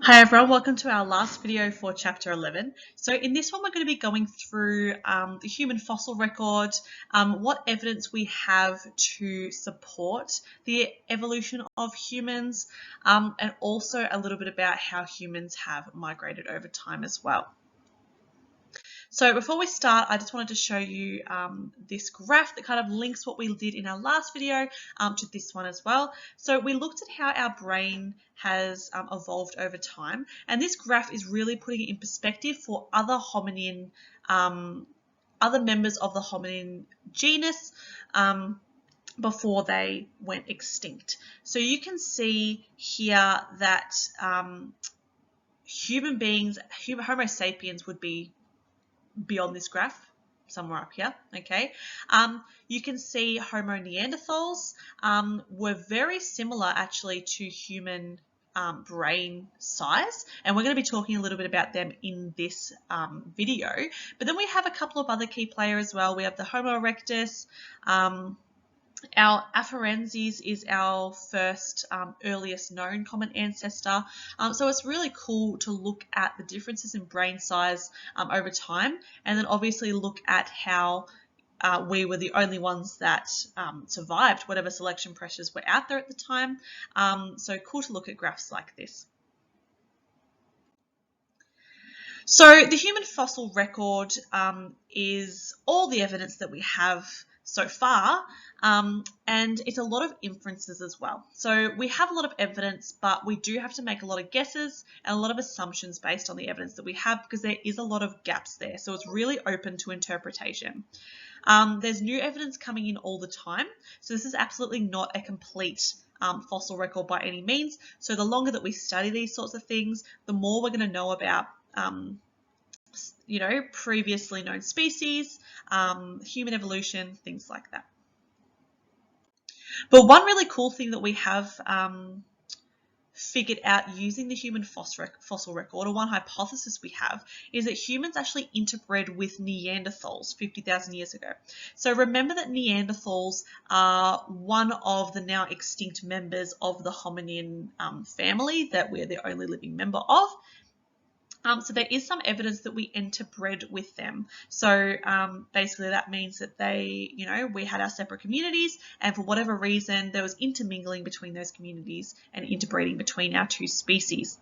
Hi everyone, welcome to our last video for chapter 11. So in this one we're going to be going through the human fossil record, what evidence we have to support the evolution of humans, and also a little bit about how humans have migrated over time as well. So before we start, I just wanted to show you this graph that kind of links what we did in our last video to this one as well. So we looked at how our brain has evolved over time, and this graph is really putting it in perspective for other hominin, other members of the hominin genus before they went extinct. So you can see here that human beings, Homo sapiens would be beyond this graph, somewhere up here, okay? You can see Homo neanderthals were very similar actually to human brain size, and we're going to be talking a little bit about them in this video. But then we have a couple of other key players as well. We have the Homo erectus. Our Afarenses is our first earliest known common ancestor. So it's really cool to look at the differences in brain size over time, and then obviously look at how we were the only ones that survived whatever selection pressures were out there at the time. So cool to look at graphs like this. So the human fossil record is all the evidence that we have so far, and it's a lot of inferences as well. So we have a lot of evidence, but we do have to make a lot of guesses and a lot of assumptions based on the evidence that we have, because there is a lot of gaps there. So it's really open to interpretation. There's new evidence coming in all the time. So this is absolutely not a complete fossil record by any means. So the longer that we study these sorts of things, the more we're going to know about previously known species, human evolution, things like that. But one really cool thing that we have figured out using the human fossil record, or one hypothesis we have, is that humans actually interbred with Neanderthals 50,000 years ago. So remember that Neanderthals are one of the now extinct members of the hominin family that we're the only living member of. So there is some evidence that we interbred with them. So basically that means that we had our separate communities, and for whatever reason there was intermingling between those communities and interbreeding between our two species.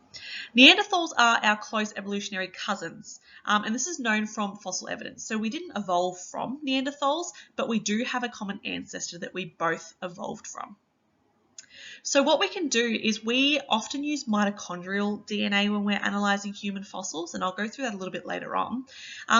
Neanderthals are our close evolutionary cousins, and this is known from fossil evidence. So we didn't evolve from Neanderthals, but we do have a common ancestor that we both evolved from. So what we can do is we often use mitochondrial DNA when we're analysing human fossils, and I'll go through that a little bit later on.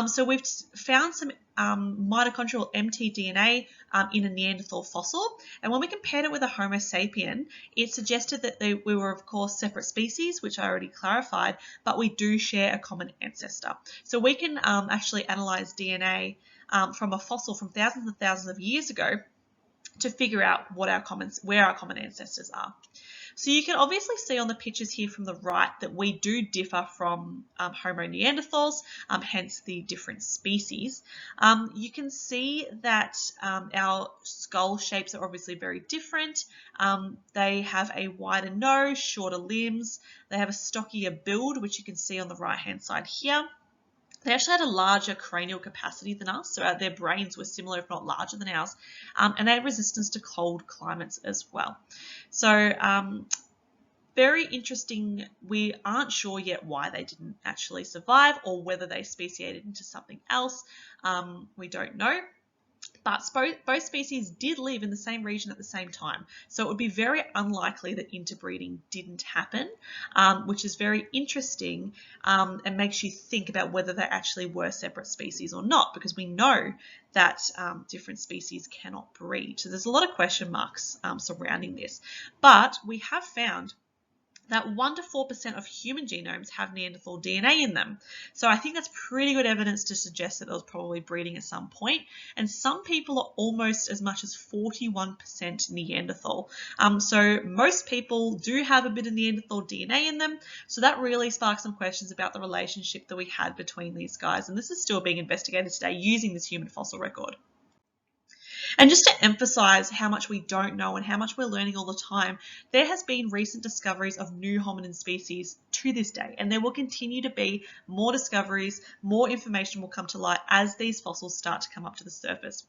So we've found some mitochondrial mtDNA in a Neanderthal fossil, and when we compared it with a Homo sapien, it suggested that we were of course separate species, which I already clarified, but we do share a common ancestor. So we can actually analyse DNA from a fossil from thousands and thousands of years ago to figure out where our common ancestors are. So you can obviously see on the pictures here from the right that we do differ from Homo neanderthals, hence the different species. You can see that our skull shapes are obviously very different. They have a wider nose, shorter limbs. They have a stockier build, which you can see on the right-hand side here. They actually had a larger cranial capacity than us, so their brains were similar, if not larger than ours, and they had resistance to cold climates as well. So very interesting. We aren't sure yet why they didn't actually survive, or whether they speciated into something else. We don't know. But both species did live in the same region at the same time. So it would be very unlikely that interbreeding didn't happen, which is very interesting and makes you think about whether they actually were separate species or not, because we know that different species cannot breed. So there's a lot of question marks surrounding this. But we have found that 1 to 4% of human genomes have Neanderthal DNA in them. So I think that's pretty good evidence to suggest that it was probably breeding at some point. And some people are almost as much as 41% Neanderthal. So most people do have a bit of Neanderthal DNA in them. So that really sparks some questions about the relationship that we had between these guys. And this is still being investigated today using this human fossil record. And just to emphasize how much we don't know and how much we're learning all the time, there has been recent discoveries of new hominin species to this day, and there will continue to be more discoveries, more information will come to light as these fossils start to come up to the surface.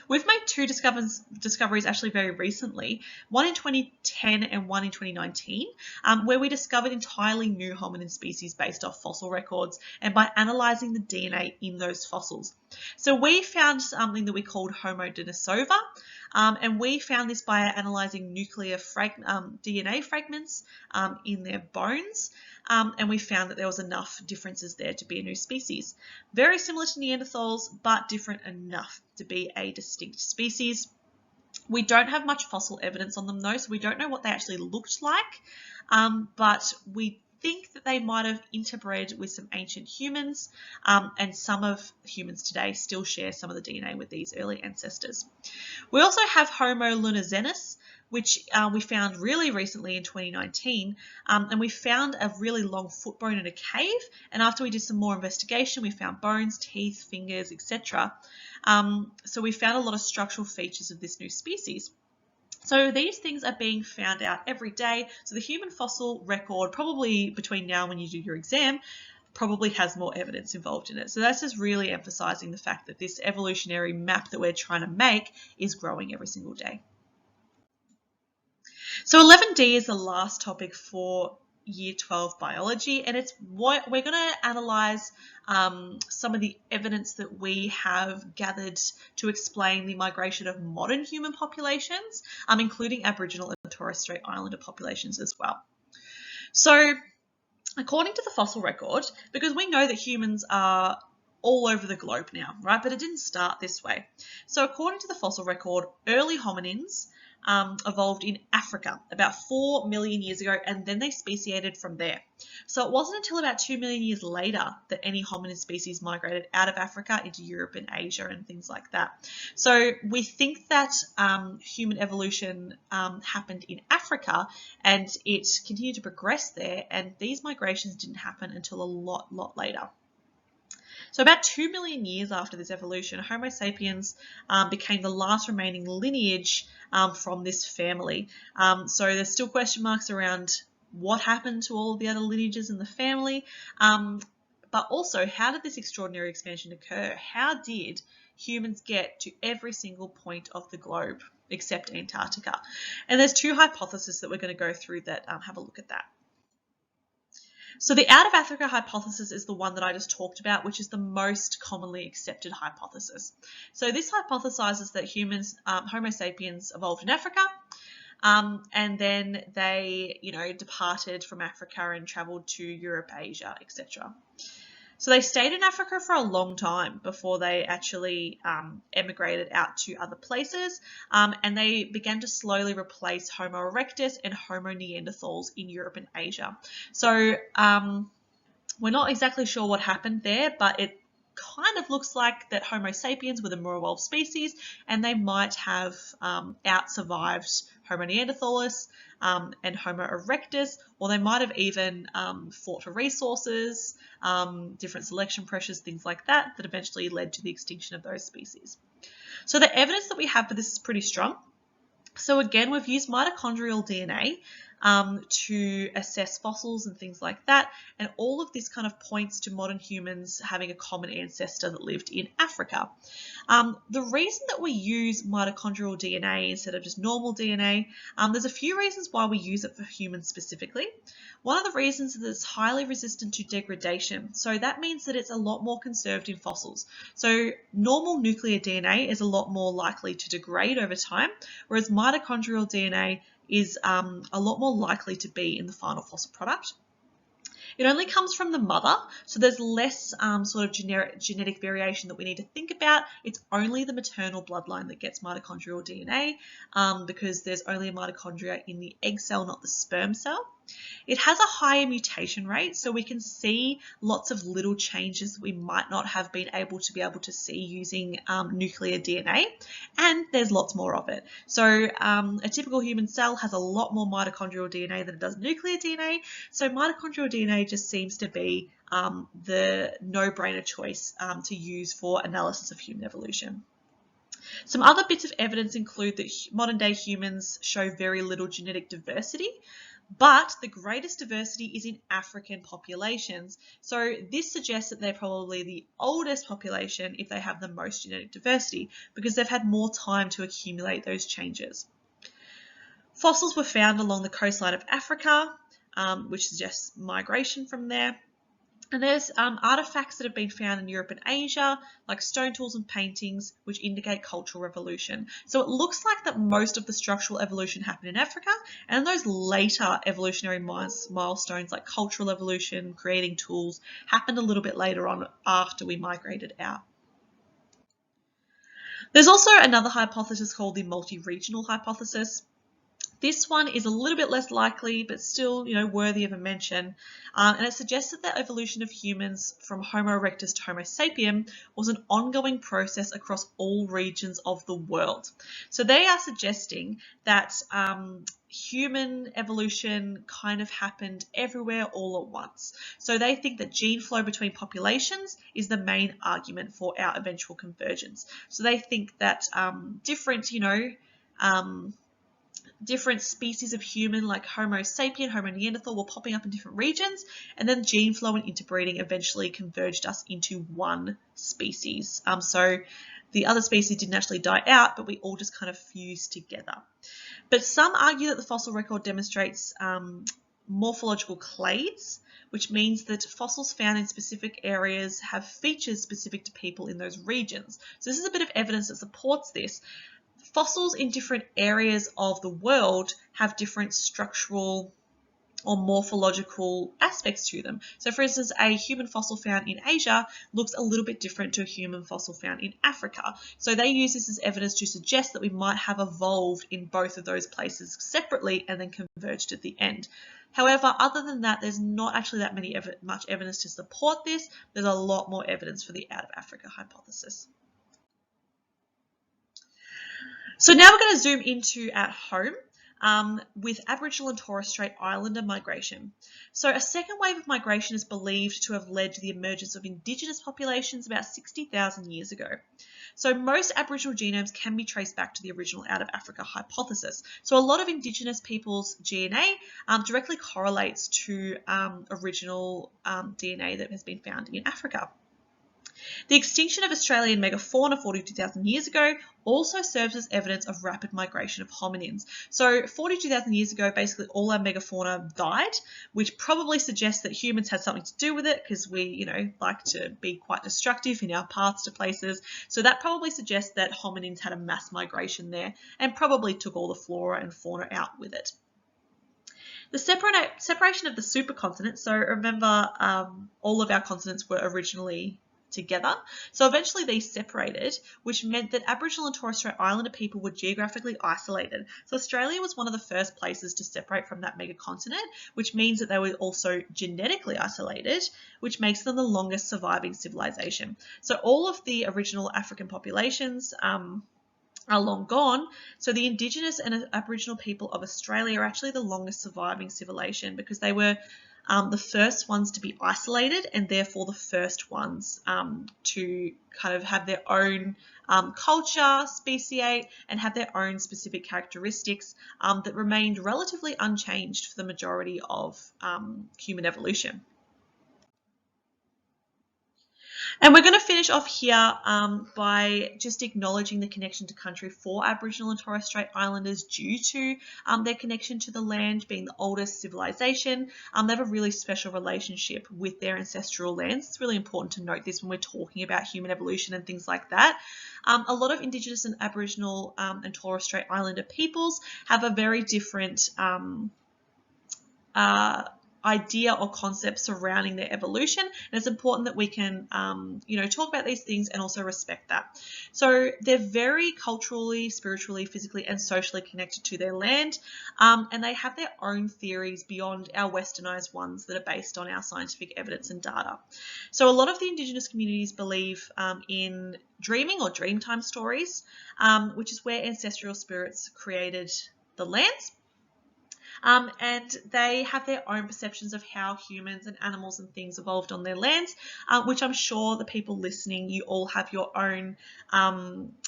We've made two discoveries actually very recently, one in 2010 and one in 2019, where we discovered entirely new hominin species based off fossil records and by analysing the DNA in those fossils. So we found something that we called Homo denisova, and we found this by analysing nuclear DNA fragments in their bones, and we found that there was enough differences there to be a new species. Very similar to Neanderthals, but different enough to be a distinct species. We don't have much fossil evidence on them though, so we don't know what they actually looked like, but we think that they might have interbred with some ancient humans, and some of humans today still share some of the DNA with these early ancestors. We also have Homo lunazenis, which we found really recently in 2019, and we found a really long foot bone in a cave, and after we did some more investigation we found bones, teeth, fingers, etc. So we found a lot of structural features of this new species. So these things are being found out every day. So the human fossil record, probably between now and when you do your exam, probably has more evidence involved in it. So that's just really emphasizing the fact that this evolutionary map that we're trying to make is growing every single day. So 11D is the last topic for Year 12 biology, and it's what we're going to analyse some of the evidence that we have gathered to explain the migration of modern human populations, including Aboriginal and Torres Strait Islander populations as well. So according to the fossil record, because we know that humans are all over the globe now, right? But it didn't start this way. So according to the fossil record, early hominins evolved in Africa about 4 million years ago, and then they speciated from there. So it wasn't until about 2 million years later that any hominid species migrated out of Africa into Europe and Asia and things like that. So we think that human evolution happened in Africa and it continued to progress there, and these migrations didn't happen until a lot later. So about 2 million years after this evolution, Homo sapiens became the last remaining lineage from this family. So there's still question marks around what happened to all of the other lineages in the family, but also how did this extraordinary expansion occur? How did humans get to every single point of the globe except Antarctica? And there's two hypotheses that we're going to go through that have a look at that. So the out of Africa hypothesis is the one that I just talked about, which is the most commonly accepted hypothesis. So this hypothesizes that humans, Homo sapiens, evolved in Africa, and then they, departed from Africa and traveled to Europe, Asia, etc. So they stayed in Africa for a long time before they actually emigrated out to other places, and they began to slowly replace Homo erectus and Homo neanderthals in Europe and Asia. So we're not exactly sure what happened there, but it kind of looks like that Homo sapiens were the more evolved species, and they might have out-survived Homo neanderthalis and Homo erectus, or they might have even fought for resources, different selection pressures, things like that, that eventually led to the extinction of those species. So the evidence that we have for this is pretty strong. So again, we've used mitochondrial DNA to assess fossils and things like that, and all of this kind of points to modern humans having a common ancestor that lived in Africa. The reason that we use mitochondrial DNA instead of just normal DNA, there's a few reasons why we use it for humans specifically. One of the reasons is that it's highly resistant to degradation, so that means that it's a lot more conserved in fossils. So normal nuclear DNA is a lot more likely to degrade over time, whereas mitochondrial DNA is a lot more likely to be in the final fossil product. It only comes from the mother, so there's less sort of genetic variation that we need to think about. It's only the maternal bloodline that gets mitochondrial DNA because there's only a mitochondria in the egg cell, not the sperm cell. It has a higher mutation rate, so we can see lots of little changes that we might not have been able to see using nuclear DNA, and there's lots more of it. So a typical human cell has a lot more mitochondrial DNA than it does nuclear DNA, so mitochondrial DNA just seems to be the no-brainer choice to use for analysis of human evolution. Some other bits of evidence include that modern day humans show very little genetic diversity, but the greatest diversity is in African populations. So this suggests that they're probably the oldest population if they have the most genetic diversity, because they've had more time to accumulate those changes. Fossils were found along the coastline of Africa, which suggests migration from there. And there's artifacts that have been found in Europe and Asia, like stone tools and paintings, which indicate cultural revolution. So it looks like that most of the structural evolution happened in Africa, and those later evolutionary milestones like cultural evolution, creating tools, happened a little bit later on after we migrated out. There's also another hypothesis called the multi-regional hypothesis. This one is a little bit less likely, but still, worthy of a mention. And it suggests that the evolution of humans from Homo erectus to Homo sapien was an ongoing process across all regions of the world. So they are suggesting that human evolution kind of happened everywhere all at once. So they think that gene flow between populations is the main argument for our eventual convergence. So they think that different species of human like Homo sapien, Homo neanderthal were popping up in different regions, and then gene flow and interbreeding eventually converged us into one species. So the other species didn't actually die out, but we all just kind of fused together. But some argue that the fossil record demonstrates morphological clades, which means that fossils found in specific areas have features specific to people in those regions. So this is a bit of evidence that supports this. Fossils in different areas of the world have different structural or morphological aspects to them. So for instance, a human fossil found in Asia looks a little bit different to a human fossil found in Africa. So they use this as evidence to suggest that we might have evolved in both of those places separately and then converged at the end. However, other than that, there's not actually that much evidence to support this. There's a lot more evidence for the out of Africa hypothesis. So now we're going to zoom into at home with Aboriginal and Torres Strait Islander migration. So a second wave of migration is believed to have led to the emergence of Indigenous populations about 60,000 years ago. So most Aboriginal genomes can be traced back to the original out of Africa hypothesis. So a lot of Indigenous people's DNA directly correlates to original DNA that has been found in Africa. The extinction of Australian megafauna 42,000 years ago also serves as evidence of rapid migration of hominins. So 42,000 years ago, basically all our megafauna died, which probably suggests that humans had something to do with it because we, like to be quite destructive in our paths to places. So that probably suggests that hominins had a mass migration there and probably took all the flora and fauna out with it. The separation of the supercontinents, so remember all of our continents were originally together. So eventually they separated, which meant that Aboriginal and Torres Strait Islander people were geographically isolated. So Australia was one of the first places to separate from that megacontinent, which means that they were also genetically isolated, which makes them the longest surviving civilization. So all of the original African populations are long gone. So the Indigenous and Aboriginal people of Australia are actually the longest surviving civilization because they were the first ones to be isolated and therefore the first ones to kind of have their own culture, speciate, and have their own specific characteristics that remained relatively unchanged for the majority of human evolution. And we're going to finish off here by just acknowledging the connection to country for Aboriginal and Torres Strait Islanders due to their connection to the land being the oldest civilization. They have a really special relationship with their ancestral lands. It's really important to note this when we're talking about human evolution and things like that. A lot of Indigenous and Aboriginal and Torres Strait Islander peoples have a very different idea or concept surrounding their evolution, and it's important that we can talk about these things and also respect that. So they're very culturally, spiritually, physically and socially connected to their land, and they have their own theories beyond our westernized ones that are based on our scientific evidence and data. So a lot of the Indigenous communities believe in dreaming or dreamtime stories, which is where ancestral spirits created the lands. and they have their own perceptions of how humans and animals and things evolved on their lands, which I'm sure the people listening, you all have your own,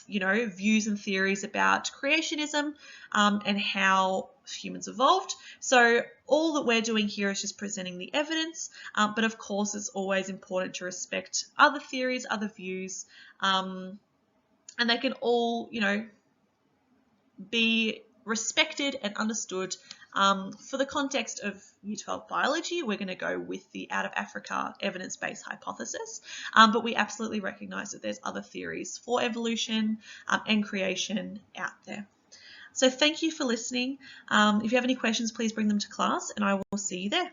views and theories about creationism and how humans evolved. So all that we're doing here is just presenting the evidence, but of course it's always important to respect other theories, other views, and they can all, be respected and understood. For the context of Year 12 biology, we're going to go with the out of Africa evidence-based hypothesis, but we absolutely recognise that there's other theories for evolution and creation out there. So thank you for listening. If you have any questions, please bring them to class and I will see you there.